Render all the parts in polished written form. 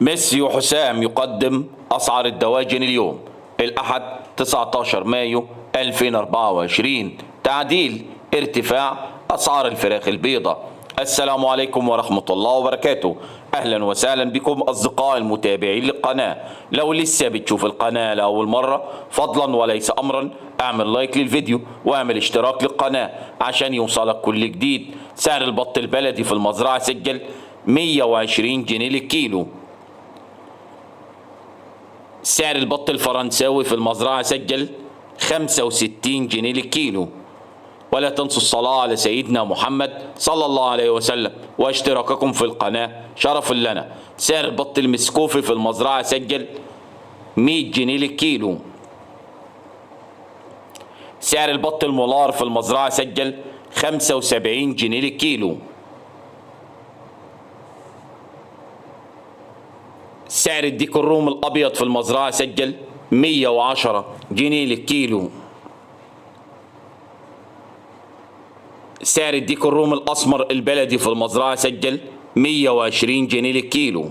ميسي وحسام يقدم أسعار الدواجن اليوم الأحد 19 مايو 2024. تعديل ارتفاع أسعار الفراخ البيضاء. السلام عليكم ورحمة الله وبركاته. أهلا وسهلا بكم أصدقائي المتابعين للقناة. لو لسه بتشوف القناة لأول مرة فضلا وليس أمرا اعمل لايك للفيديو واعمل اشتراك للقناة عشان يوصلك كل جديد. سعر البط البلدي في المزرعة سجل 120 جنيه للكيلو. سعر البط الفرنساوي في المزرعة سجل 65 جنيه للكيلو. ولا تنسوا الصلاة على سيدنا محمد صلى الله عليه وسلم واشتراككم في القناة شرف لنا. سعر البط المسكوفي في المزرعة سجل 100 جنيه للكيلو. سعر البط المولار في المزرعة سجل 75 جنيه للكيلو. سعر الديك الروم الأبيض في المزرعة سجل 110 جنيه للكيلو. سعر الديك الروم الأسمر البلدي في المزرعة سجل 120 جنيه للكيلو.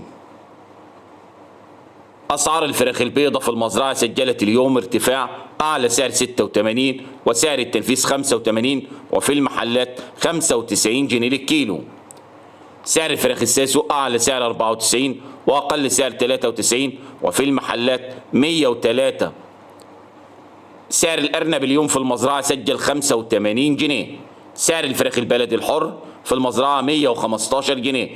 أسعار الفراخ البيضاء في المزرعة سجلت اليوم ارتفاع، أعلى سعر 86 وسعر التنفيذ 85 وفي المحلات 95 جنيه للكيلو. سعر الفراخ الساسو أعلى سعر 94 وأقل سعر 93 وفي المحلات 103. سعر الأرنب اليوم في المزرعة سجل 85 جنيه. سعر الفراخ البلدي الحر في المزرعة 115 جنيه.